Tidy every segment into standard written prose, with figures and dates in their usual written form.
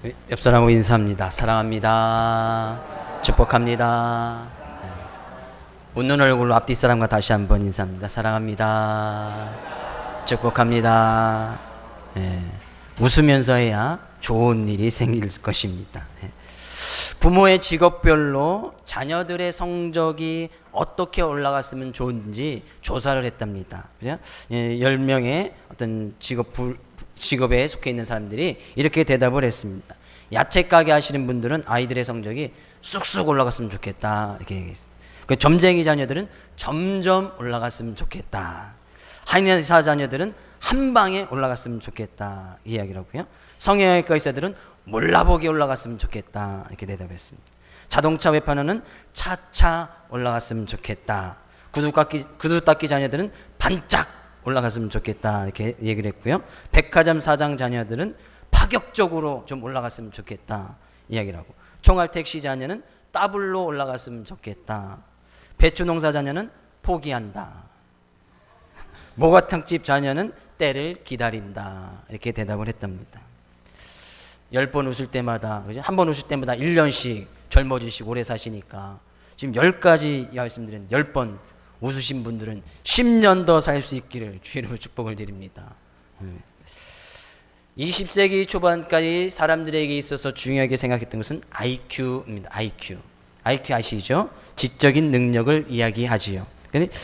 옆 사람하고 인사합니다. 사랑합니다. 축복합니다. 웃는 얼굴로 앞뒤 사람과 다시 한번 인사합니다. 사랑합니다. 축복합니다. 웃으면서 해야 좋은 일이 생길 것입니다. 부모의 직업별로 자녀들의 성적이 어떻게 올라갔으면 좋은지 조사를 했답니다. 10명의 어떤 직업에 속해 있는 사람들이 이렇게 대답을 했습니다. 야채 가게 하시는 분들은 아이들의 성적이 쑥쑥 올라갔으면 좋겠다, 이렇게 얘기했어요. 그 점쟁이 자녀들은 점점 올라갔으면 좋겠다. 한의사 자녀들은 한 방에 올라갔으면 좋겠다, 이 이야기라고요. 성형외과 의사들은 몰라보게 올라갔으면 좋겠다, 이렇게 대답했습니다. 자동차 회판원은 차차 올라갔으면 좋겠다. 구두 닦기 자녀들은 반짝 올라갔으면 좋겠다, 이렇게 얘기를 했고요. 백화점 사장 자녀들은 파격적으로 좀 올라갔으면 좋겠다, 이야기를 하고, 총알 택시 자녀는 더블로 올라갔으면 좋겠다. 배추 농사 자녀는 포기한다. 모가탕집 자녀는 때를 기다린다, 이렇게 대답을 했답니다. 10번 웃을 때마다, 그죠? 한 번 웃을 때마다 1년씩 젊어지시고 오래 사시니까 지금 10가지 말씀드린 10번 웃으신 분들은 10년 더 살 수 있기를 주의로 축복을 드립니다. 20세기 초반까지 사람들에게 있어서 중요하게 생각했던 것은 IQ입니다. IQ 아시죠? 지적인 능력을 이야기하지요.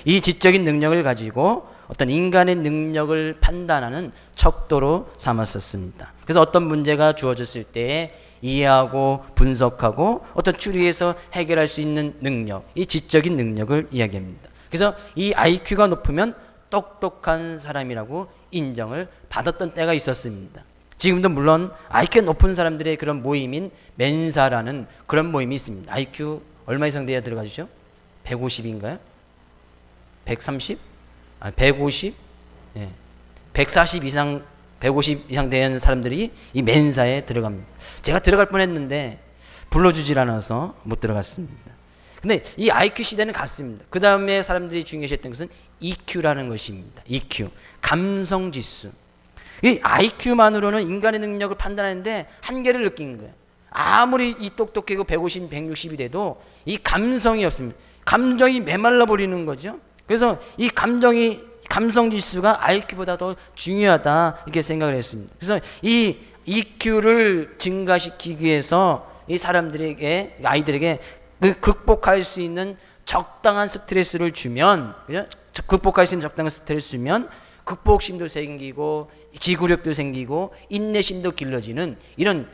이 지적인 능력을 가지고 어떤 인간의 능력을 판단하는 척도로 삼았었습니다. 그래서 어떤 문제가 주어졌을 때 이해하고 분석하고 어떤 추리해서 해결할 수 있는 능력, 이 지적인 능력을 이야기합니다. 그래서 이 IQ가 높으면 똑똑한 사람이라고 인정을 받았던 때가 있었습니다. 지금도 물론 IQ가 높은 사람들의 그런 모임인 멘사라는 그런 모임이 있습니다. IQ 얼마 이상 돼야 들어가시죠? 150인가요? 130? 150? 140 이상, 150 이상 되는 사람들이 이 멘사에 들어갑니다. 제가 들어갈 뻔했는데 불러주질 않아서 못 들어갔습니다. 근데 이 IQ 시대는 갔습니다. 그 다음에 사람들이 중요시했던 것은 EQ라는 것입니다. EQ, 감성지수. 이 IQ만으로는 인간의 능력을 판단하는데 한계를 느낀 거예요. 아무리 이 똑똑하고 150, 160이 돼도 이 감성이 없습니다. 감정이 메말라 버리는 거죠. 그래서 이 감성지수가 IQ보다 더 중요하다, 이렇게 생각을 했습니다. 그래서 이 EQ를 증가시키기 위해서 이 사람들에게, 아이들에게 극복할 수 있는 적당한 스트레스를 주면, 그죠? 극복할 수 있는 적당한 스트레스를 주면 극복심도 생기고 지구력도 생기고 인내심도 길러지는 이런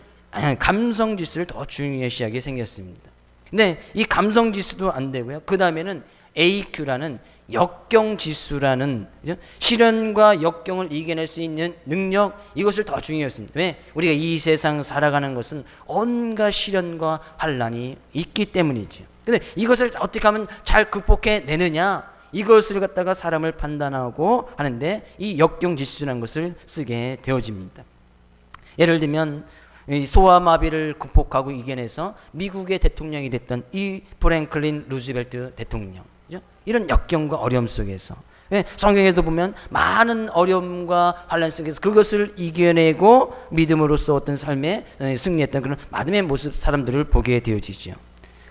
감성지수를 더 중요시하게 생겼습니다. 근데 이 감성지수도 안 되고요. 그 다음에는 AQ라는 역경지수라는, 그죠? 시련과 역경을 이겨낼 수 있는 능력, 이것을 더 중요했습니다. 왜? 우리가 이 세상 살아가는 것은 온갖 시련과 환난이 있기 때문이죠. 근데 이것을 어떻게 하면 잘 극복해내느냐, 이것을 갖다가 사람을 판단하고 하는데 이 역경지수라는 것을 쓰게 되어집니다. 예를 들면 소아마비를 극복하고 이겨내서 미국의 대통령이 됐던 이 프랭클린 루즈벨트 대통령, 이런 역경과 어려움 속에서, 성경에도 보면 많은 어려움과 환난 속에서 그것을 이겨내고 믿음으로써 어떤 삶에 승리했던 그런 믿음의 모습, 사람들을 보게 되어지죠.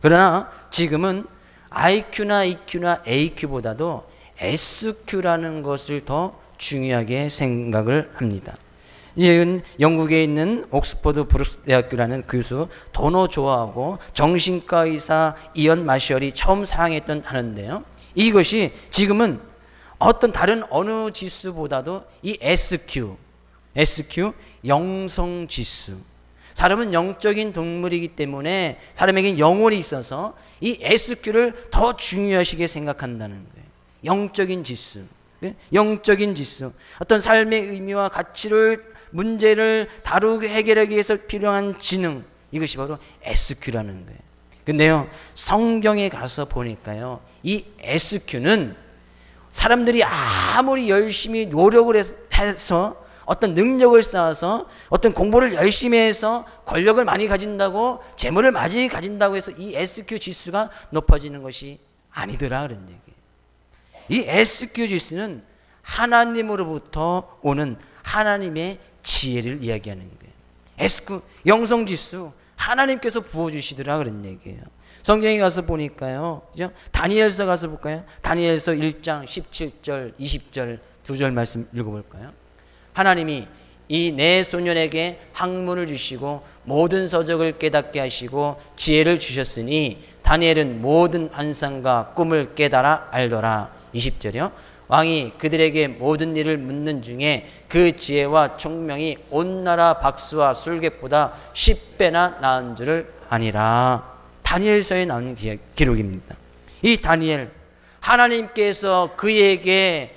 그러나 지금은 IQ나 EQ나 AQ보다도 SQ라는 것을 더 중요하게 생각을 합니다. 이건 영국에 있는 옥스퍼드 브룩스 대학교라는 교수 도너 조아하고 정신과 의사 이언 마셜이 처음 사용했던 단어인데요. 이것이 지금은 어떤 다른 어느 지수보다도 이 SQ, 영성지수. 사람은 영적인 동물이기 때문에 사람에게 영혼이 있어서 이 SQ를 더 중요하시게 생각한다는 거예요. 영적인 지수. 영적인 지수. 어떤 삶의 의미와 가치를, 문제를 다루고 해결하기 위해서 필요한 지능. 이것이 바로 SQ라는 거예요. 근데요, 성경에 가서 보니까요, 이 SQ는 사람들이 아무리 열심히 노력을 해서 어떤 능력을 쌓아서 어떤 공부를 열심히 해서 권력을 많이 가진다고, 재물을 많이 가진다고 해서 이 SQ 지수가 높아지는 것이 아니더라, 그런 얘기예요. 이 SQ 지수는 하나님으로부터 오는 하나님의 지혜를 이야기하는 거예요. SQ, 영성지수 하나님께서 부어주시더라 그런 얘기예요. 성경에 가서 보니까요, 그죠? 다니엘서 가서 볼까요? 다니엘서 1장 17절, 20절 두 절 말씀 읽어볼까요? 하나님이 이 내 소년에게 학문을 주시고 모든 서적을 깨닫게 하시고 지혜를 주셨으니 다니엘은 모든 환상과 꿈을 깨달아 알더라. 20절이요. 왕이 그들에게 모든 일을 묻는 중에 그 지혜와 총명이 온 나라 박수와 술객보다 10배나 나은 줄을 아니라. 다니엘서에 나오는 기록입니다. 이 다니엘, 하나님께서 그에게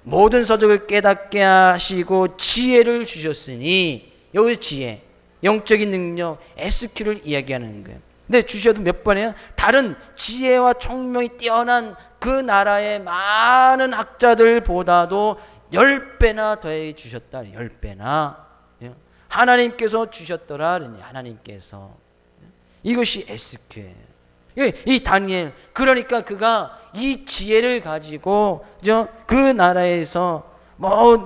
모든 서적을 깨닫게 하시고 지혜를 주셨으니, 여기 지혜, 영적인 능력, SQ를 이야기하는 거예요. 근데 주셔도 몇 번이에요? 다른 지혜와 총명이 뛰어난 그 나라의 많은 학자들보다도 10배나 더해 주셨다. 10배나. 하나님께서 주셨더라. 하나님께서. 이것이 SQ예요. 이 다니엘, 그러니까 그가 이 지혜를 가지고 그 나라에서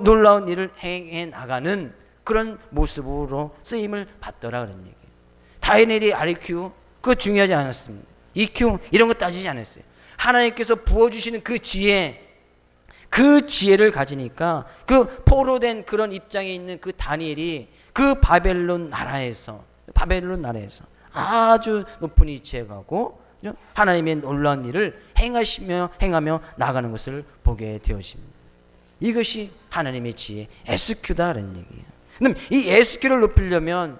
놀라운 일을 행해 나가는 그런 모습으로 쓰임을 받더라 그런 얘기예요. 다니엘이 IQ 그거 중요하지 않았습니다. EQ 이런 거 따지지 않았어요. 하나님께서 부어주시는 그 지혜, 그 지혜를 가지니까 그 포로된 그런 입장에 있는 그 다니엘이 그 바벨론 나라에서 아주 높은 위치에 가고 하나님의 놀라운 일을 행하며 나가는 것을 보게 되어집니다. 이것이 하나님의 지혜, SQ다라는 얘기예요. 그럼 이 SQ를 높이려면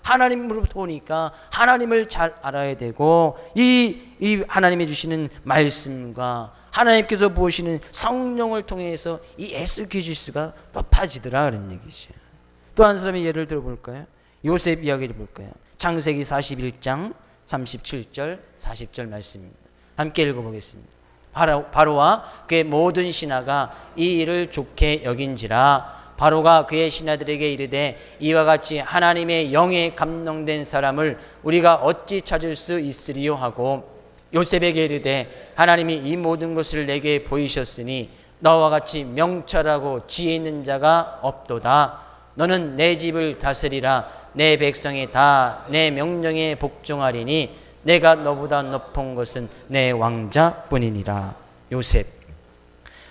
하나님으로부터 오니까 하나님을 잘 알아야 되고, 이 하나님이 주시는 말씀과 하나님께서 부으시는 성령을 통해서 이 SQ 지수가 높아지더라 그런 얘기죠. 또 한 사람의 예를 들어볼까요? 요셉 이야기를 볼까요? 창세기 41장 37절 40절 말씀입니다. 함께 읽어보겠습니다. 바로와 그의 모든 신하가 이 일을 좋게 여긴지라. 바로가 그의 신하들에게 이르되 이와 같이 하나님의 영에 감동된 사람을 우리가 어찌 찾을 수 있으리요 하고, 요셉에게 이르되 하나님이 이 모든 것을 내게 보이셨으니 너와 같이 명철하고 지혜 있는 자가 없도다. 너는 내 집을 다스리라. 내 백성이 다 내 명령에 복종하리니 내가 너보다 높은 것은 내 왕자뿐이니라. 요셉,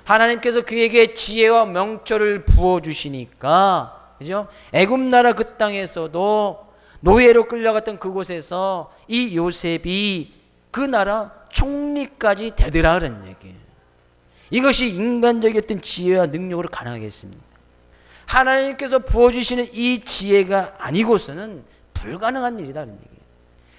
하나님께서 그에게 지혜와 명철을 부어주시니까, 그죠? 애굽 나라 그 땅에서도 노예로 끌려갔던 그곳에서 이 요셉이 그 나라 총리까지 되더라 그런 얘기예요. 이것이 인간적이었던 지혜와 능력으로 가능하겠습니다. 하나님께서 부어주시는 이 지혜가 아니고서는 불가능한 일이다 그런 얘기예요.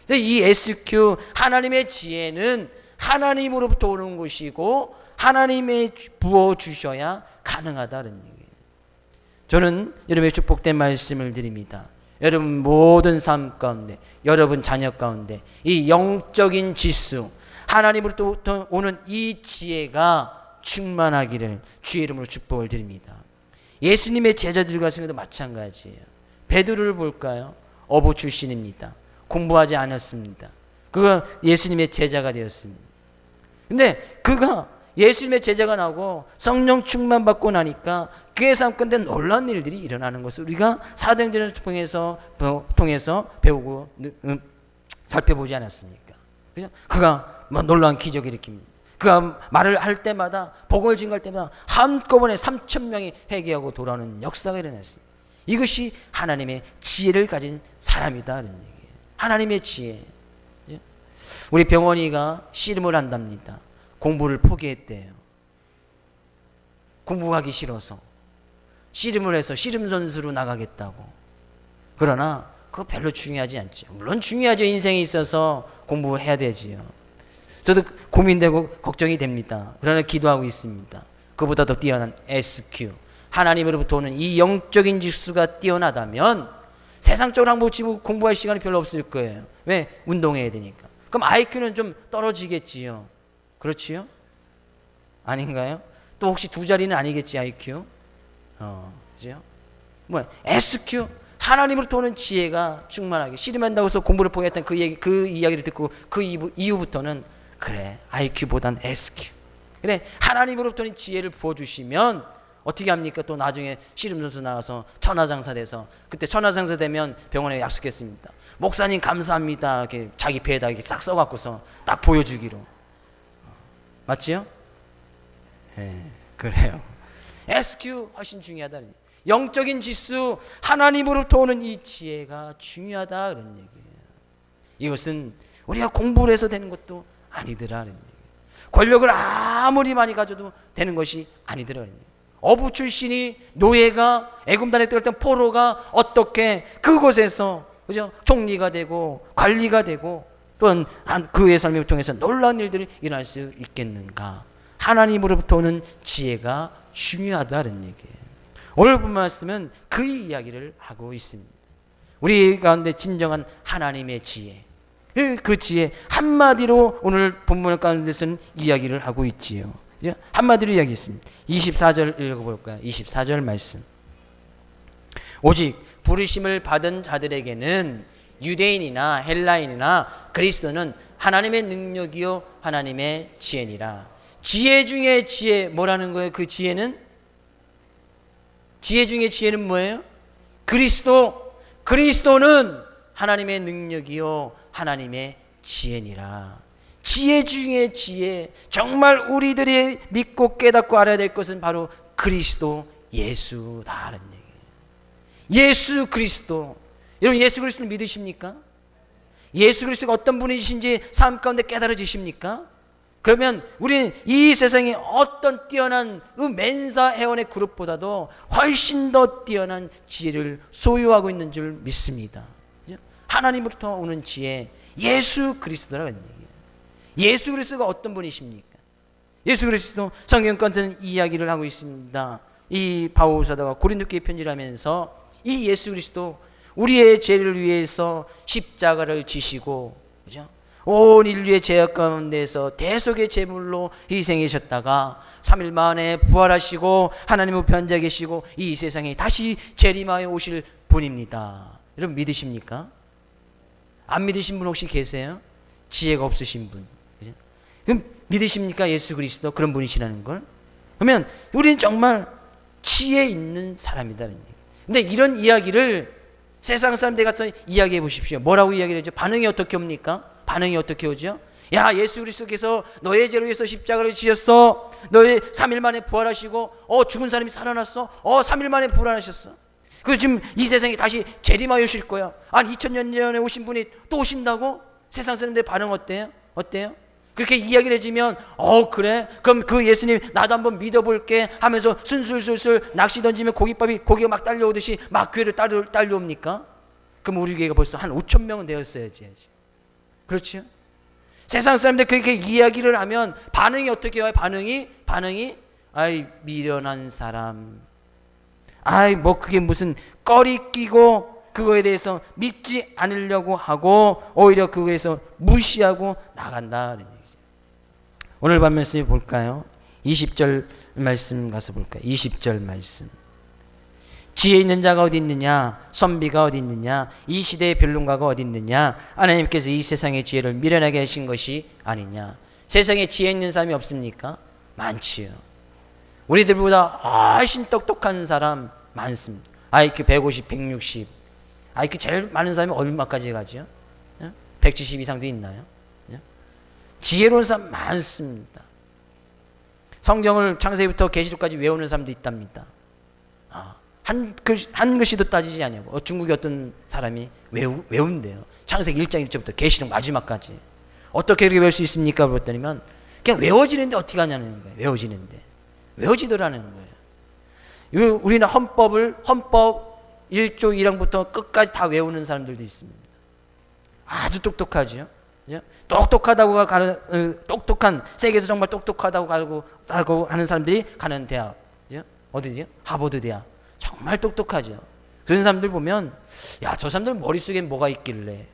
그래서 이 SQ, 하나님의 지혜는 하나님으로부터 오는 것이고 하나님의 부어주셔야 가능하다는 얘기예요. 저는 여러분의 축복된 말씀을 드립니다. 여러분 모든 삶 가운데, 여러분 자녀 가운데 이 영적인 지수, 하나님으로부터 오는 이 지혜가 충만하기를 주의 이름으로 축복을 드립니다. 예수님의 제자들과 같은 것도 마찬가지예요. 베드로를 볼까요? 어부 출신입니다. 공부하지 않았습니다. 그가 예수님의 제자가 되었습니다. 근데 그가 예수님의 제자가 나고 성령 충만 받고 나니까 그의 삶 가운데 놀라운 일들이 일어나는 것을 우리가 사도행전을 통해서 배우고 살펴보지 않았습니까? 그죠? 그가 놀라운 기적을 일으킵니다. 그가 말을 할 때마다, 복음을 증거할 때마다 한꺼번에 3,000명이 회개하고 돌아오는 역사가 일어났습니다. 이것이 하나님의 지혜를 가진 사람이다는 얘기예요. 하나님의 지혜. 우리 병원이가 씨름을 한답니다. 공부를 포기했대요. 공부하기 싫어서 씨름을 해서 씨름 선수로 나가겠다고. 그러나 그거 별로 중요하지 않죠. 물론 중요하죠. 인생에 있어서 공부해야 되지요. 저도 고민되고 걱정이 됩니다. 그러나 기도하고 있습니다. 그보다 더 뛰어난 SQ, 하나님으로부터 오는 이 영적인 지수가 뛰어나다면 세상적으로 한번 치고 공부할 시간이 별로 없을 거예요. 왜? 운동해야 되니까. 그럼 IQ는 좀 떨어지겠지요. 그렇지요? 아닌가요? 또 혹시 두 자리는 아니겠지, IQ? 그죠? 뭐야? SQ, 하나님으로부터 오는 지혜가 충만하게, 씨름한다고 해서 공부를 포기했던 그 이야기를 듣고 그 이후부터는 그래, IQ보단 SQ. 그래, 하나님으로부터는 지혜를 부어주시면 어떻게 합니까? 또 나중에 씨름선수 나가서 천하장사 돼서, 그때 천하장사 되면 병원에 약속했습니다. 목사님 감사합니다. 이렇게 자기 배에다 이렇게 싹 써갖고서 딱 보여주기로. 맞지요? 그래요. SQ 훨씬 중요하다. 영적인 지수, 하나님으로부터 오는 이 지혜가 중요하다 그런 얘기예요. 이것은 우리가 공부를 해서 되는 것도 아니더라 그런 얘기예요. 권력을 아무리 많이 가져도 되는 것이 아니더라 그런 얘기예요. 어부 출신이 노예가 애굽단에 들어갔던 포로가 어떻게 그곳에서 그죠? 총리가 되고 관리가 되고 또한 그의 삶을 통해서 놀라운 일들이 일어날 수 있겠는가? 하나님으로부터 오는 지혜가 중요하다는 얘기예요. 오늘 본 말씀은 그 이야기를 하고 있습니다. 우리 가운데 진정한 하나님의 지혜, 그 지혜 한마디로 오늘 본문 가운데서는 이야기를 하고 있지요. 한마디로 이야기했습니다. 24절 읽어볼까요? 24절 말씀. 오직 부르심을 받은 자들에게는 유대인이나 헬라인이나 그리스도는 하나님의 능력이요 하나님의 지혜니라. 지혜 중에 지혜, 뭐라는 거예요? 그 지혜는? 지혜 중에 지혜는 뭐예요? 그리스도는 하나님의 능력이요 하나님의 지혜니라. 지혜 중에 지혜, 정말 우리들이 믿고 깨닫고 알아야 될 것은 바로 그리스도 예수다라는 얘기예요. 예수 그리스도. 여러분 예수 그리스도를 믿으십니까? 예수 그리스도가 어떤 분이신지 삶 가운데 깨달아지십니까? 그러면 우리는 이 세상에 어떤 뛰어난 맨사 회원의 그룹보다도 훨씬 더 뛰어난 지혜를 소유하고 있는 줄 믿습니다. 하나님으로부터 오는 지혜, 예수 그리스도라는 얘기예요. 예수 그리스도가 어떤 분이십니까? 예수 그리스도 성경 가운데는 이야기를 하고 있습니다. 이 바울 사도가 고린도교회 편지를 하면서 이 예수 그리스도 우리의 죄를 위해서 십자가를 지시고, 그죠? 온 인류의 죄악 가운데서 대속의 제물로 희생하셨다가 3일 만에 부활하시고 하나님 우편 앉아 계시고 이 세상에 다시 재림하여 오실 분입니다. 여러분 믿으십니까? 안 믿으신 분 혹시 계세요? 지혜가 없으신 분. 그죠? 그럼 믿으십니까? 예수 그리스도 그런 분이시라는 걸? 그러면 우리는 정말 지혜 있는 사람이다는 얘기. 근데 이런 이야기를 세상 사람들 가서 이야기해 보십시오. 뭐라고 이야기를 하죠? 반응이 어떻게 옵니까? 반응이 어떻게 오죠? 야, 예수 그리스도께서 너의 죄를 위해서 십자가를 지셨어. 너의 3일 만에 부활하시고 죽은 사람이 살아났어. 3일 만에 부활하셨어. 그 지금 이 세상에 다시 재림하여 오실 거야. 아니 2000년 전에 오신 분이 또 오신다고? 세상 사람들 반응 어때요? 어때요? 그렇게 이야기를 해주면 그래? 그럼 그 예수님 나도 한번 믿어볼게 하면서 순술술술 낚시 던지면 고기가 막 딸려오듯이 막 교회를 딸려옵니까? 그럼 우리 교회가 벌써 한 5,000명은 되었어야지. 그렇죠? 세상 사람들 그렇게 이야기를 하면 반응이 어떻게 와요? 반응이 아이 미련한 사람, 아이 뭐 그게 무슨 꺼리 끼고 그거에 대해서 믿지 않으려고 하고 오히려 그거에서 무시하고 나간다. 오늘 밤 말씀 볼까요? 20절 말씀 가서 볼까요? 20절 말씀. 지혜 있는 자가 어디 있느냐? 선비가 어디 있느냐? 이 시대의 변론가가 어디 있느냐? 하나님께서 이 세상의 지혜를 미련하게 하신 것이 아니냐? 세상에 지혜 있는 사람이 없습니까? 많지요. 우리들보다 훨씬 똑똑한 사람 많습니다. IQ 150, 160. IQ 제일 많은 사람이 얼마까지 가죠? 170 이상도 있나요? 지혜로운 사람 많습니다. 성경을 창세기부터 계시록까지 외우는 사람도 있답니다. 한 글씨도 따지지 않냐고. 중국의 어떤 사람이 외운대요. 창세기 1장 1절부터 계시록 마지막까지. 어떻게 그렇게 외울 수 있습니까? 그랬더니면 그냥 외워지는데 어떻게 하냐는 거예요. 외워지더라는 거예요. 우리는 헌법 1조 1항부터 끝까지 다 외우는 사람들도 있습니다. 아주 똑똑하죠. 똑똑하다고 똑똑한 세계에서 정말 똑똑하다고 알고 하는 사람들이 가는 대학, 어디죠? 하버드 대학. 정말 똑똑하죠. 그런 사람들 보면 저 사람들 머릿속에 뭐가 있길래,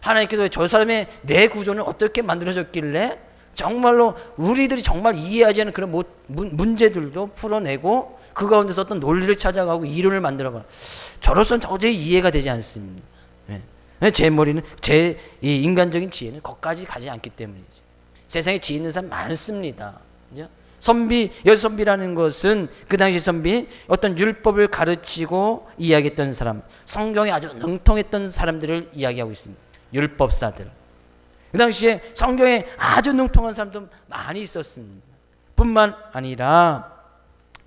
하나님께서 저 사람의 뇌 구조는 어떻게 만들어졌길래 정말로 우리들이 정말 이해하지 않는 그런 문제들도 풀어내고 그 가운데서 어떤 논리를 찾아가고 이론을 만들어가. 저로서는 도저히 이해가 되지 않습니다. 제 머리는 이 인간적인 지혜는 거기까지 가지 않기 때문이죠. 세상에 지혜 있는 사람 많습니다. 그죠? 여기서 선비라는 것은 그 당시 선비, 어떤 율법을 가르치고 이야기했던 사람, 성경에 아주 능통했던 사람들을 이야기하고 있습니다. 율법사들. 그 당시에 성경에 아주 능통한 사람도 많이 있었습니다. 뿐만 아니라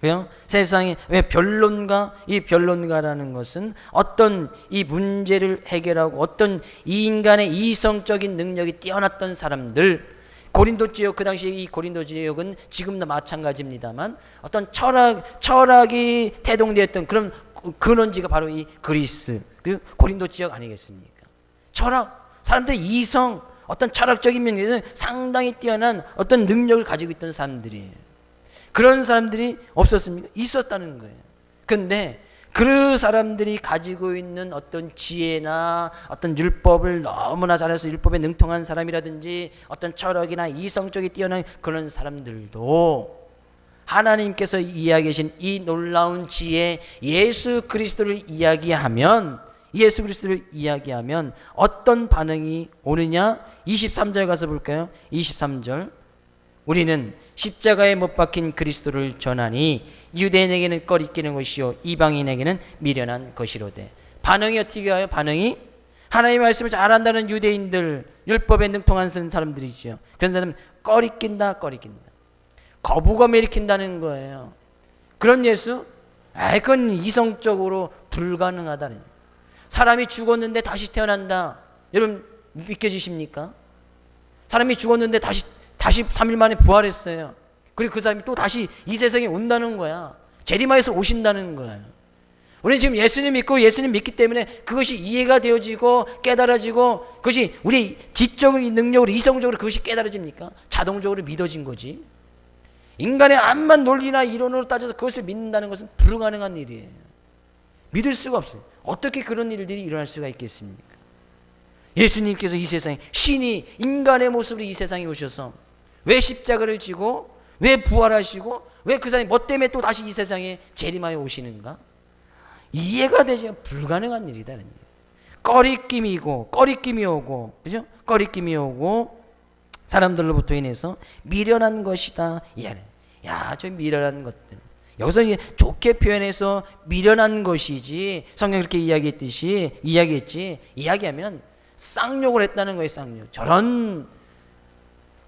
왜요? 세상에 왜 변론가? 이 변론가라는 것은 어떤 이 문제를 해결하고 어떤 이 인간의 이성적인 능력이 뛰어났던 사람들, 고린도 지역, 그 당시 이 고린도 지역은 지금도 마찬가지입니다만 어떤 철학이 태동되었던 그런 근원지가 바로 이 그리스, 그리고 고린도 지역 아니겠습니까? 철학, 사람들의 이성, 어떤 철학적인 면에서는 상당히 뛰어난 어떤 능력을 가지고 있던 사람들이에요. 그런 사람들이 없었습니까? 있었다는 거예요. 근데 그 사람들이 가지고 있는 어떤 지혜나 어떤 율법을 너무나 잘해서 율법에 능통한 사람이라든지 어떤 철학이나 이성적이 뛰어난 그런 사람들도 하나님께서 이야기하신 이 놀라운 지혜 예수 그리스도를 이야기하면 어떤 반응이 오느냐? 23절 가서 볼까요? 23절. 우리는 십자가에 못 박힌 그리스도를 전하니 유대인에게는 꺼리끼는 것이요 이방인에게는 미련한 것이로되. 반응이 어떻게 가요? 반응이 하나님의 말씀을 잘 안다는 유대인들, 율법에 능통한 사람들이죠. 그런 사람은 꺼리낀다. 거부감을 일으킨다는 거예요. 그런 예수? 그건 이성적으로 불가능하다는. 사람이 죽었는데 다시 태어난다. 여러분 믿겨지십니까? 사람이 죽었는데 다시 3일 만에 부활했어요. 그리고 그 사람이 또 다시 이 세상에 온다는 거야. 재림하여서 오신다는 거예요. 우리는 지금 예수님 믿고 예수님 믿기 때문에 그것이 이해가 되어지고 깨달아지고 그것이 우리 지적인 능력으로 이성적으로 그것이 깨달아집니까? 자동적으로 믿어진 거지. 인간의 암만 논리나 이론으로 따져서 그것을 믿는다는 것은 불가능한 일이에요. 믿을 수가 없어요. 어떻게 그런 일들이 일어날 수가 있겠습니까? 예수님께서 이 세상에 신이 인간의 모습으로 이 세상에 오셔서 왜 십자가를 지고 왜 부활하시고 왜 그 사람이 뭐 때문에 또 다시 이 세상에 재림하여 오시는가? 이해가 되지 불가능한 일이다는 얘기예요. 꺼리낌이 오고 그죠? 꺼리낌이 오고 사람들로부터 인해서 미련한 것이다. 야, 저 미련한 것들. 여기서 좋게 표현해서 미련한 것이지 성경이 그렇게 이야기하면 쌍욕을 했다는 거예요. 쌍욕. 저런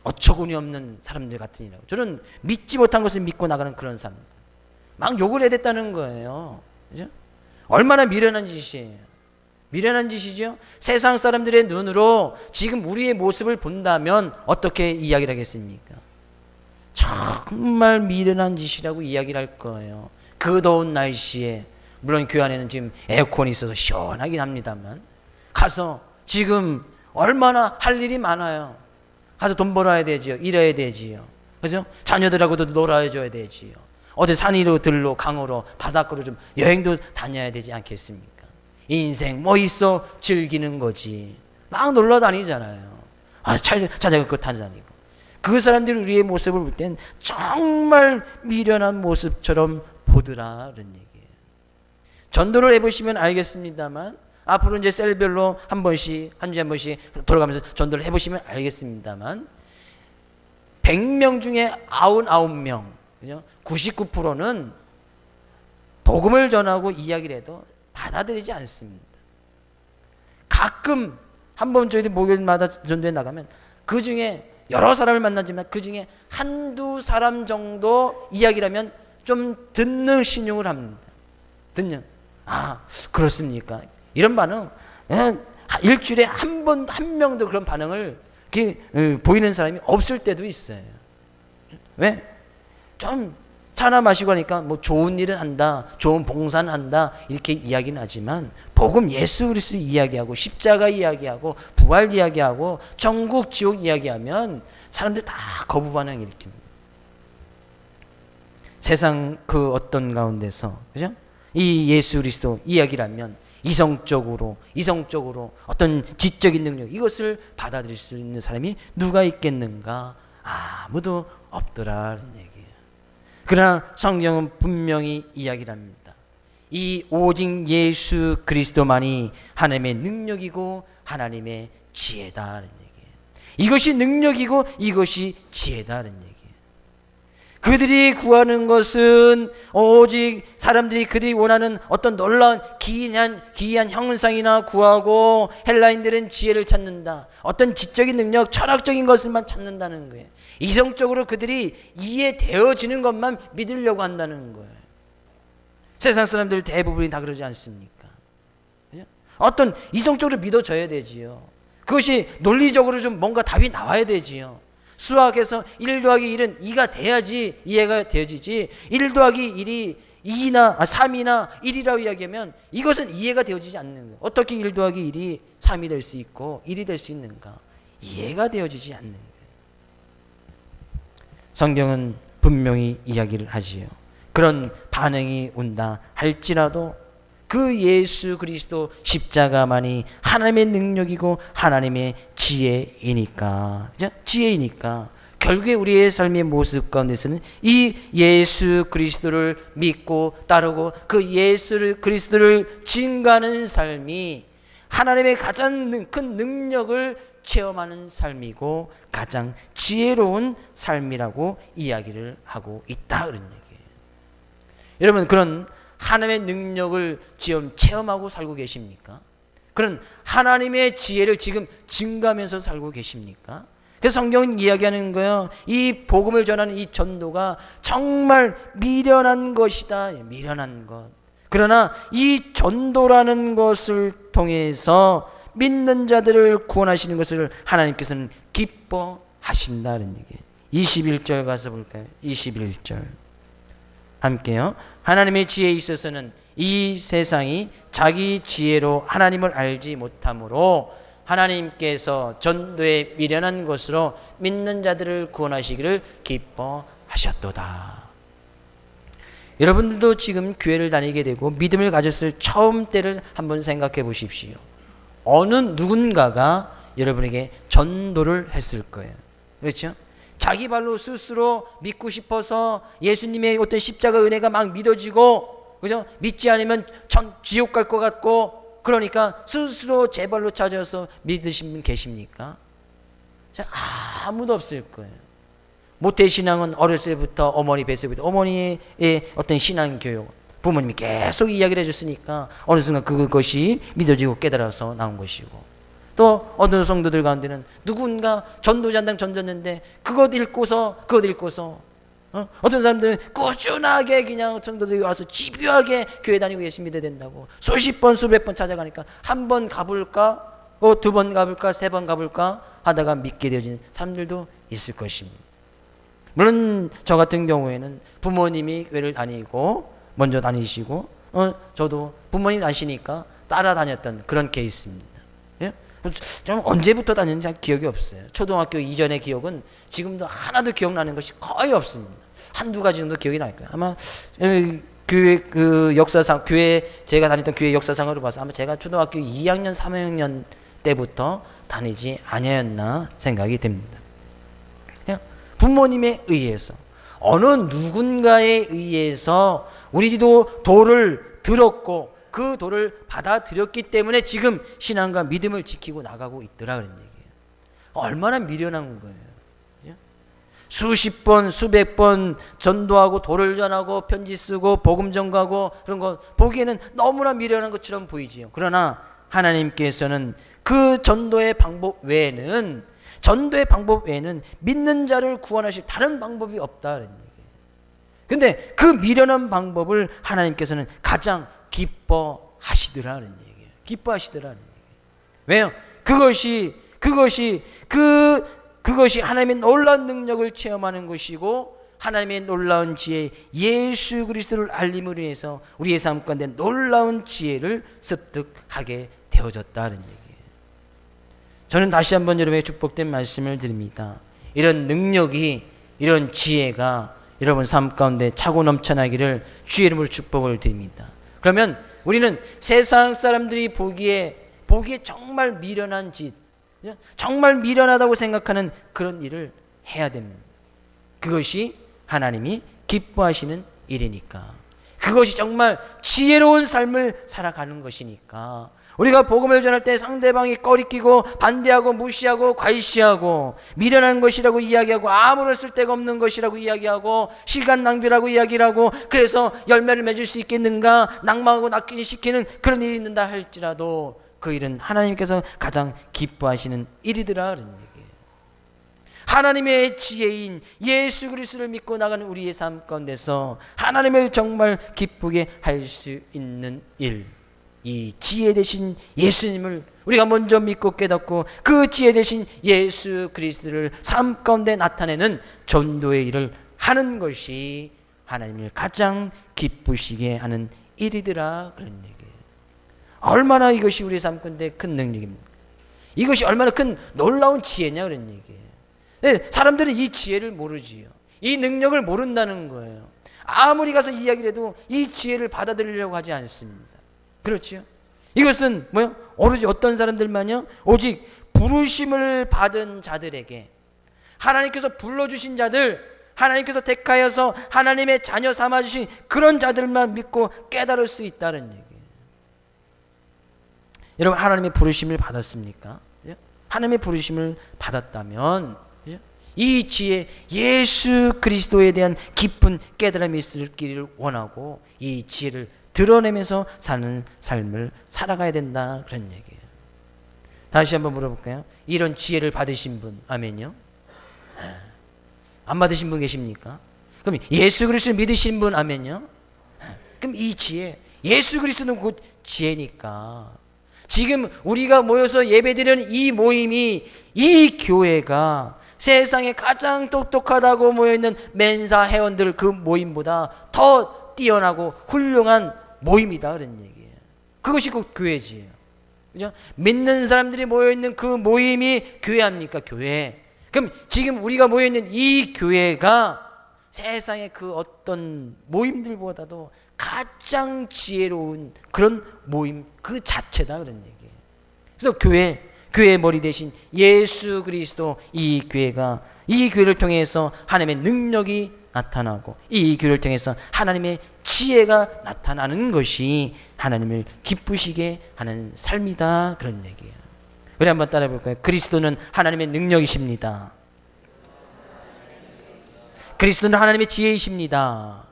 어처구니 없는 사람들 같으니라고. 저런 믿지 못한 것을 믿고 나가는 그런 사람들. 막 욕을 해야 됐다는 거예요. 그죠? 얼마나 미련한 짓이에요. 미련한 짓이죠. 세상 사람들의 눈으로 지금 우리의 모습을 본다면 어떻게 이야기를 하겠습니까? 정말 미련한 짓이라고 이야기를 할 거예요. 그 더운 날씨에 물론 교회 안에는 지금 에어컨이 있어서 시원하긴 합니다만 가서 지금 얼마나 할 일이 많아요. 가서 돈 벌어야 되지요. 일해야 되지요. 그죠? 자녀들하고도 놀아줘야 되지요. 어디 산 위로 들로 강으로 바닷가로 좀 여행도 다녀야 되지 않겠습니까? 인생 뭐 있어 즐기는 거지. 막 놀러 다니잖아요. 자전거 타고 다니고. 그 사람들이 우리의 모습을 볼 땐 정말 미련한 모습처럼 보더라는 얘기예요. 전도를 해보시면 알겠습니다만 앞으로 이제 셀별로 한 번씩 한 주에 한 번씩 돌아가면서 전도를 해보시면 알겠습니다만 100명 중에 99명 그죠? 99%는 복음을 전하고 이야기를 해도 받아들이지 않습니다. 가끔 한 번 저희들 목요일마다 전도에 나가면 그 중에 여러 사람을 만나지만 그 중에 한두 사람 정도 이야기를 하면 좀 듣는 신용을 합니다. 그렇습니까? 이런 반응, 일주일에 한 명도 그런 반응을 이렇게 보이는 사람이 없을 때도 있어요. 왜? 좀 차나 마시고 하니까 뭐 좋은 일은 한다, 좋은 봉사는 한다 이렇게 이야기는 하지만 복음 예수 그리스도 이야기하고 십자가 이야기하고 부활 이야기하고 천국 지옥 이야기하면 사람들 다 거부 반응 일으킵니다. 세상 그 어떤 가운데서 그죠? 이 예수 그리스도 이야기를 하면 이성적으로 어떤 지적인 능력 이것을 받아들일 수 있는 사람이 누가 있겠는가? 아무도 없더라는 얘기예요. 그러나 성경은 분명히 이야기를 합니다. 이 오직 예수 그리스도만이 하나님의 능력이고 하나님의 지혜다는 얘기예요. 이것이 능력이고 이것이 지혜다는 얘기예요. 그들이 구하는 것은 오직 사람들이 그들이 원하는 어떤 놀라운 기이한 형상이나 구하고, 헬라인들은 지혜를 찾는다. 어떤 지적인 능력, 철학적인 것을만 찾는다는 거예요. 이성적으로 그들이 이해되어지는 것만 믿으려고 한다는 거예요. 세상 사람들 대부분이 다 그러지 않습니까? 어떤 이성적으로 믿어져야 되지요. 그것이 논리적으로 좀 뭔가 답이 나와야 되지요. 수학에서 1 더하기 1은 2가 돼야지 이해가 되어지지, 1 더하기 1이 3이나 1이라고 이야기하면 이것은 이해가 되어지지 않는 거예요. 어떻게 1 더하기 1이 3이 될 수 있고 1이 될 수 있는가? 이해가 되어지지 않는 거예요. 성경은 분명히 이야기를 하지요. 그런 반응이 온다 할지라도 그 예수 그리스도 십자가만이 하나님의 능력이고 하나님의 지혜이니까, 그죠? 지혜이니까 결국에 우리의 삶의 모습 가운데서는 이 예수 그리스도를 믿고 따르고 그 예수 그리스도를 증거하는 삶이 하나님의 가장 큰 능력을 체험하는 삶이고 가장 지혜로운 삶이라고 이야기를 하고 있다, 그런 얘기예요. 여러분, 그런 하나님의 능력을 지금 체험하고 살고 계십니까? 그런 하나님의 지혜를 지금 증가하면서 살고 계십니까? 그래서 성경은 이야기하는 거예요. 이 복음을 전하는 이 전도가 정말 미련한 것이다. 미련한 것. 그러나 이 전도라는 것을 통해서 믿는 자들을 구원하시는 것을 하나님께서는 기뻐하신다는 얘기예요. 21절 가서 볼까요? 21절 함께요. 하나님의 지혜에 있어서는 이 세상이 자기 지혜로 하나님을 알지 못하므로 하나님께서 전도에 미련한 것으로 믿는 자들을 구원하시기를 기뻐하셨도다. 여러분들도 지금 교회를 다니게 되고 믿음을 가졌을 처음 때를 한번 생각해 보십시오. 어느 누군가가 여러분에게 전도를 했을 거예요. 그렇죠? 자기 발로 스스로 믿고 싶어서 예수님의 어떤 십자가 은혜가 막 믿어지고, 그죠? 믿지 않으면 지옥 갈 것 같고, 그러니까 스스로 제 발로 찾아서 믿으신 분 계십니까? 아무도 없을 거예요. 모태신앙은 어렸을 때부터 어머니 뱃속부터 어머니의 어떤 신앙교육, 부모님이 계속 이야기를 해줬으니까 어느 순간 그것이 믿어지고 깨달아서 나온 것이고, 또 어떤 성도들 가운데는 누군가 전도자당 전졌는데 그것 읽고서 어떤 사람들은 꾸준하게 그냥 성도들이 와서 집요하게 교회 다니고 예수 믿어야 된다고 수십 번 수백 번 찾아가니까 한 번 가볼까, 두 번 가볼까, 세 번 가볼까 하다가 믿게 되어진 사람들도 있을 것입니다. 물론 저 같은 경우에는 부모님이 교회를 다니고 먼저 다니시고 저도 부모님 다니시니까 따라다녔던 그런 케이스입니다. 예? 좀 언제부터 다녔는지 잘 기억이 없어요. 초등학교 이전의 기억은 지금도 하나도 기억나는 것이 거의 없습니다. 한두 가지 정도 기억이 날 거예요. 아마 교회 그 역사상, 교회 제가 다녔던 교회 역사상으로 봐서 아마 제가 초등학교 2학년 3학년 때부터 다니지 아니었나 생각이 됩니다. 부모님에 의해서, 어느 누군가에 의해서 우리도 도를 들었고 그 도를 받아들였기 때문에 지금 신앙과 믿음을 지키고 나가고 있더라, 그런 얘기예요. 얼마나 미련한 거예요. 수십 번 수백 번 전도하고 도를 전하고 편지 쓰고 복음 전가하고 그런 거 보기에는 너무나 미련한 것처럼 보이지요. 그러나 하나님께서는 그 전도의 방법 외에는 믿는 자를 구원하실 다른 방법이 없다는 얘기예요. 근데 그 미련한 방법을 하나님께서는 가장 기뻐하시더라는 얘기예요. 기뻐하시더라는 얘기예요. 왜요? 그것이 하나님의 놀라운 능력을 체험하는 것이고 하나님의 놀라운 지혜, 예수 그리스도를 알림으로 해서 우리의 삶 가운데 놀라운 지혜를 습득하게 되어졌다는 얘기예요. 저는 다시 한번 여러분에게 축복된 말씀을 드립니다. 이런 능력이, 이런 지혜가 여러분 삶 가운데 차고 넘쳐나기를 주의 이름으로 축복을 드립니다. 그러면 우리는 세상 사람들이 보기에 정말 미련한 짓, 정말 미련하다고 생각하는 그런 일을 해야 됩니다. 그것이 하나님이 기뻐하시는 일이니까, 그것이 정말 지혜로운 삶을 살아가는 것이니까 우리가 복음을 전할 때 상대방이 꺼리끼고 반대하고 무시하고 괄시하고 미련한 것이라고 이야기하고 아무런 쓸데가 없는 것이라고 이야기하고 시간 낭비라고 이야기를 하고 그래서 열매를 맺을 수 있겠는가 낭망하고 낚시시키는 그런 일이 있는다 할지라도 그 일은 하나님께서 가장 기뻐하시는 일이더라 그런 얘기예요. 하나님의 지혜인 예수 그리스도를 믿고 나가는 우리의 삶 가운데서 하나님을 정말 기쁘게 할 수 있는 일, 이 지혜 되신 예수님을 우리가 먼저 믿고 깨닫고 그 지혜 되신 예수 그리스도를 삶 가운데 나타내는 전도의 일을 하는 것이 하나님을 가장 기쁘시게 하는 일이더라 그런 얘기예요. 얼마나 이것이 우리 삶 가운데 큰 능력입니다. 이것이 얼마나 큰 놀라운 지혜냐 그런 얘기예요. 네, 사람들은 이 지혜를 모르지요. 이 능력을 모른다는 거예요. 아무리 가서 이야기를 해도 이 지혜를 받아들이려고 하지 않습니다. 그렇죠? 이것은 뭐요? 오로지 어떤 사람들만요? 오직 부르심을 받은 자들에게 하나님께서 불러주신 자들, 하나님께서 택하여서 하나님의 자녀 삼아주신 그런 자들만 믿고 깨달을 수 있다는 얘기예요. 여러분 하나님의 부르심을 받았습니까? 하나님의 부르심을 받았다면 이 지혜 예수 그리스도에 대한 깊은 깨달음이 있기를 원하고 이 지혜를 드러내면서 사는 삶을 살아가야 된다 그런 얘기예요. 다시 한번 물어볼까요? 이런 지혜를 받으신 분 아멘요? 안 받으신 분 계십니까? 그럼 예수 그리스도를 믿으신 분 아멘요? 그럼 이 지혜 예수 그리스도는 곧 지혜니까 지금 우리가 모여서 예배드리는 이 모임이 이 교회가 세상에 가장 똑똑하다고 모여있는 멘사 회원들 그 모임보다 더 뛰어나고 훌륭한 모임이다 그런 얘기예요. 그것이 곧 교회지요. 그죠? 믿는 사람들이 모여있는 그 모임이 교회 아닙니까? 교회. 그럼 지금 우리가 모여있는 이 교회가 세상의 그 어떤 모임들보다도 가장 지혜로운 그런 모임 그 자체다 그런 얘기예요. 그래서 교회의 머리 대신 예수 그리스도 이 교회를 통해서 하나님의 능력이 나타나고 이 교회를 통해서 하나님의 지혜가 나타나는 것이 하나님을 기쁘시게 하는 삶이다 그런 얘기예요. 우리 한번 따라해 볼까요? 그리스도는 하나님의 능력이십니다. 그리스도는 하나님의 지혜이십니다.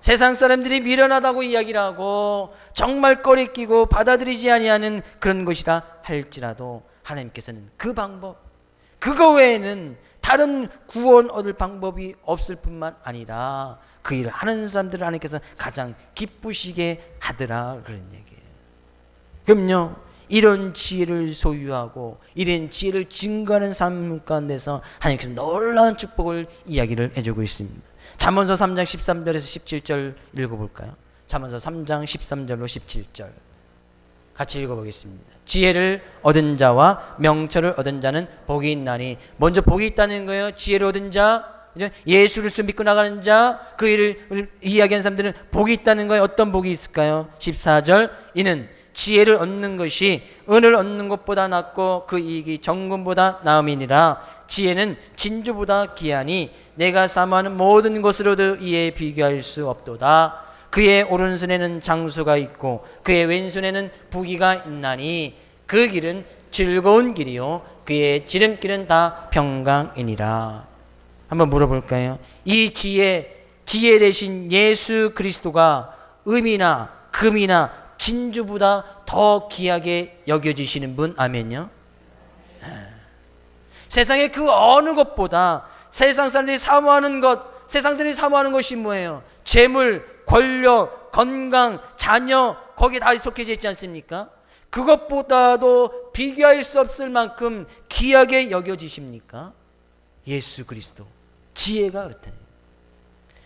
세상 사람들이 미련하다고 이야기를 하고 정말 꺼리끼고 받아들이지 아니하는 그런 것이라 할지라도 하나님께서는 그 방법 그거 외에는 다른 구원 얻을 방법이 없을 뿐만 아니라 그 일을 하는 사람들을 하나님께서 가장 기쁘시게 하더라 그런 얘기예요. 그럼요 이런 지혜를 소유하고 이런 지혜를 증거하는 삶 가운데서 하나님께서 놀라운 축복을 이야기를 해주고 있습니다. 잠언서 3장 13절에서 17절 읽어볼까요? 잠언서 3장 13절로 17절 같이 읽어보겠습니다. 지혜를 얻은 자와 명철을 얻은 자는 복이 있나니 먼저 복이 있다는 거예요. 지혜를 얻은 자 예수 그리스도를 믿고 나가는 자 그 일을 이야기하는 사람들은 복이 있다는 거예요. 어떤 복이 있을까요? 14절 이는 지혜를 얻는 것이 은을 얻는 것보다 낫고 그 이익이 정금보다 나음이니라. 지혜는 진주보다 귀하니 내가 사모하는 모든 것으로도 이에 비교할 수 없도다. 그의 오른손에는 장수가 있고 그의 왼손에는 부귀가 있나니 그 길은 즐거운 길이요 그의 지름길은 다 평강이니라. 한번 물어볼까요? 이 지혜 대신 예수 그리스도가 음이나 금이나 진주보다 더 귀하게 여겨지시는 분 아멘요? 세상의 그 어느 것보다 세상 사람들이 사모하는 것이 뭐예요? 재물, 권력, 건강, 자녀 거기에 다 속해져 있지 않습니까? 그것보다도 비교할 수 없을 만큼 귀하게 여겨지십니까? 예수 그리스도 지혜가 그렇다.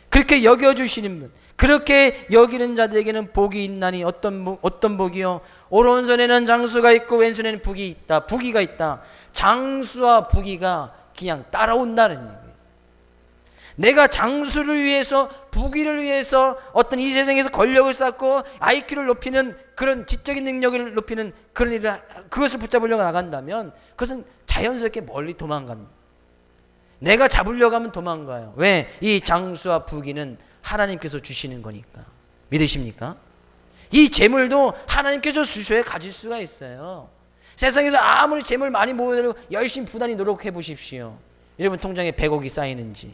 그렇게 여겨주시는 분 그렇게 여기는 자들에게는 복이 있나니 어떤 복이요? 오른손에는 장수가 있고 왼손에는 부귀가 있다. 장수와 부귀가 그냥 따라온다는 얘기예요. 내가 장수를 위해서 부귀를 위해서 어떤 이 세상에서 권력을 쌓고 IQ를 높이는 그런 지적인 능력을 높이는 그런 일을 그것을 붙잡으려고 나간다면 그것은 자연스럽게 멀리 도망갑니다. 내가 잡으려고 하면 도망가요. 왜? 이 장수와 부귀는 하나님께서 주시는 거니까. 믿으십니까? 이 재물도 하나님께서 주셔야 가질 수가 있어요. 세상에서 아무리 재물 많이 모으려고 열심히 부단히 노력해 보십시오. 여러분 통장에 100억이 쌓이는지,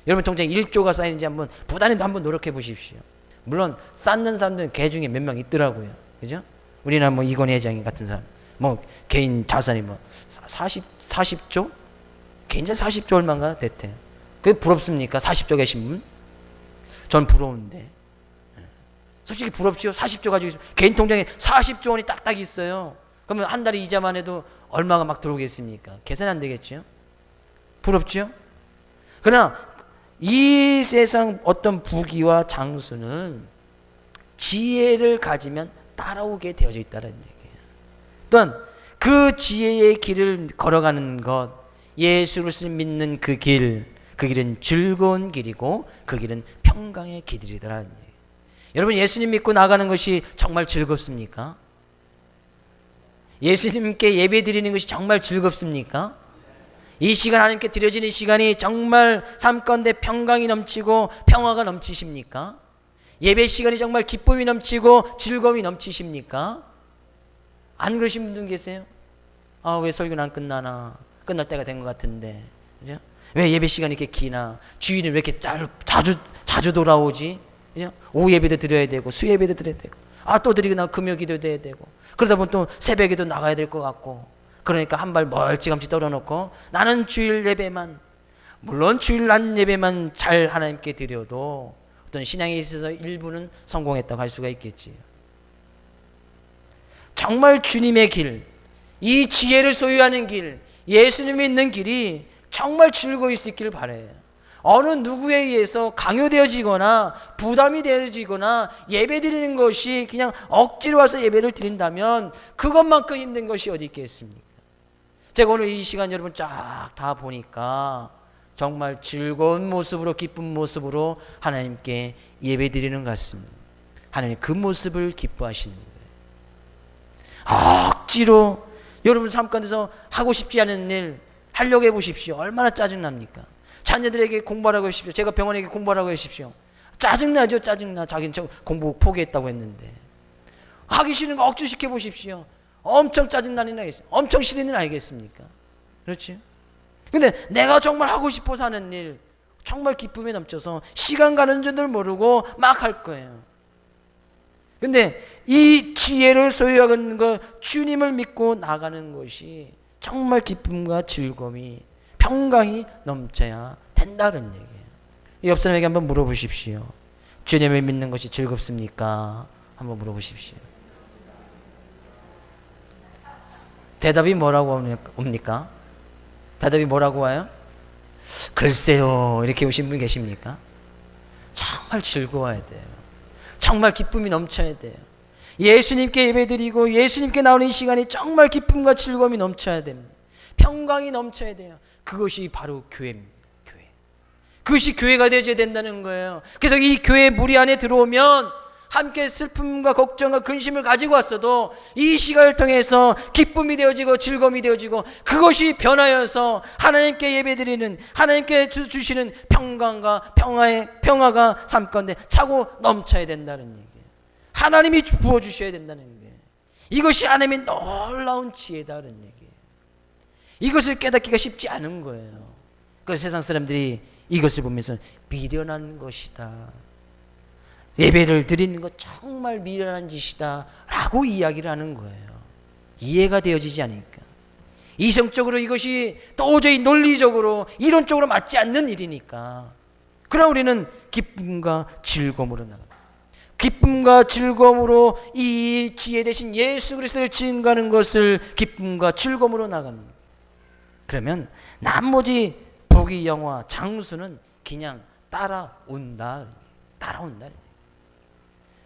여러분 통장에 1조가 쌓이는지 한번 부단히 한번 노력해 보십시오. 물론 쌓는 사람들은 개 중에 몇 명 있더라고요. 그죠? 우리나라 뭐 이건희 회장님 같은 사람, 뭐 개인 자산이 뭐 40조? 개인 자산 40조 얼마인가 됐대요. 그게 부럽습니까? 40조 계신 분? 전 부러운데. 솔직히 부럽지요? 40조 가지고 있으면 개인 통장에 40조 원이 딱딱 있어요. 그러면 한 달에 이자만 해도 얼마가 막 들어오겠습니까? 계산 안 되겠죠? 부럽죠? 그러나 이 세상 어떤 부귀와 장수는 지혜를 가지면 따라오게 되어져 있다는 얘기예요. 또한 그 지혜의 길을 걸어가는 것, 예수를 믿는 그 길은 즐거운 길이고 그 길은 평강의 길이더라는 얘기예요. 여러분 예수님 믿고 나가는 것이 정말 즐겁습니까? 예수님께 예배 드리는 것이 정말 즐겁습니까? 이 시간 하나님께 드려지는 시간이 정말 삶 가운데 평강이 넘치고 평화가 넘치십니까? 예배 시간이 정말 기쁨이 넘치고 즐거움이 넘치십니까? 안 그러신 분들 계세요? 아, 왜 설교는 안 끝나나? 끝날 때가 된 것 같은데, 그죠? 왜 예배 시간이 이렇게 기나? 주일은 왜 이렇게 자주 돌아오지? 그죠? 오후 예배도 드려야 되고 수 예배도 드려야 되고, 아, 또 드리고 나 금요 기도도 해야 되고, 그러다 보면 또 새벽에도 나가야 될 것 같고, 그러니까 한 발 멀찌감치 떨어놓고 나는 주일 예배만, 물론 주일 낮 예배만 잘 하나님께 드려도 어떤 신앙에 있어서 일부는 성공했다고 할 수가 있겠지요. 정말 주님의 길, 이 지혜를 소유하는 길, 예수님이 있는 길이 정말 즐거울 수 있기를 바라요. 어느 누구에 의해서 강요되어지거나 부담이 되어지거나 예배 드리는 것이 그냥 억지로 와서 예배를 드린다면 그것만큼 힘든 것이 어디 있겠습니까? 제가 오늘 이 시간 여러분 쫙 다 보니까 정말 즐거운 모습으로, 기쁜 모습으로 하나님께 예배 드리는 것 같습니다. 하나님 그 모습을 기뻐하시는 거예요. 억지로 여러분 삶 가운데서 하고 싶지 않은 일 하려고 해보십시오. 얼마나 짜증납니까? 자녀들에게 공부하라고 하십시오. 제가 병원에게 공부하라고 하십시오. 짜증나죠. 짜증나. 자기는 저 공부 포기했다고 했는데. 하기 싫은 거 억지로 시켜보십시오. 엄청 짜증나는 일 알겠습니까? 엄청 싫은 일 알겠습니까? 그렇지? 근데 내가 정말 하고 싶어서 하는 일, 정말 기쁨에 넘쳐서 시간 가는 줄도 모르고 막 할 거예요. 근데 이 지혜를 소유하는 것, 주님을 믿고 나가는 것이 정말 기쁨과 즐거움이, 평강이 넘쳐야 된다는 얘기예요. 옆 사람에게 한번 물어보십시오. 주님을 믿는 것이 즐겁습니까? 한번 물어보십시오. 대답이 뭐라고 옵니까? 대답이 뭐라고 와요? 글쎄요, 이렇게 오신 분 계십니까? 정말 즐거워야 돼요. 정말 기쁨이 넘쳐야 돼요. 예수님께 예배드리고 예수님께 나오는 이 시간이 정말 기쁨과 즐거움이 넘쳐야 됩니다. 평강이 넘쳐야 돼요. 그것이 바로 교회입니다. 교회. 그것이 교회가 되어야 된다는 거예요. 그래서 이 교회 무리 안에 들어오면 함께 슬픔과 걱정과 근심을 가지고 왔어도 이 시간을 통해서 기쁨이 되어지고 즐거움이 되어지고 그것이 변하여서 하나님께 예배드리는, 하나님께 주시는 평강과 평화가 삶 가운데 차고 넘쳐야 된다는 얘기예요. 하나님이 부어주셔야 된다는 거예요. 이것이 하나님의 놀라운 지혜다는 얘기예요. 이것을 깨닫기가 쉽지 않은 거예요. 그래서 세상 사람들이 이것을 보면서 미련한 것이다, 예배를 드리는 것 정말 미련한 짓이다 라고 이야기를 하는 거예요. 이해가 되어지지 않으니까. 이성적으로 이것이 도저히 논리적으로 이론적으로 맞지 않는 일이니까. 그러나 우리는 기쁨과 즐거움으로 나갑니다. 기쁨과 즐거움으로 이 지혜 대신 예수 그리스도를 증거하는 것을 기쁨과 즐거움으로 나갑니다. 그러면 나머지 부귀 영화 장수는 그냥 따라온다.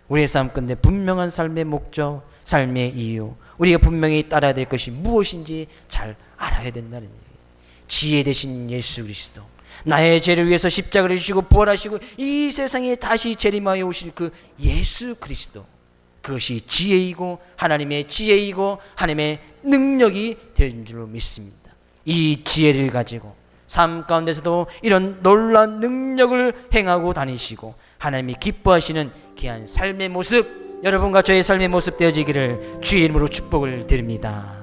우리의 삶 가운데 분명한 삶의 목적, 삶의 이유, 우리가 분명히 따라야 될 것이 무엇인지 잘 알아야 된다는 얘기예요. 지혜 되신 예수 그리스도, 나의 죄를 위해서 십자가를 지시고 부활하시고 이 세상에 다시 재림하여 오실 그 예수 그리스도, 그것이 지혜이고 하나님의 지혜이고 하나님의 능력이 된 줄로 믿습니다. 이 지혜를 가지고 삶 가운데서도 이런 놀라운 능력을 행하고 다니시고 하나님이 기뻐하시는 귀한 삶의 모습, 여러분과 저의 삶의 모습 되어지기를 주의 이름으로 축복을 드립니다.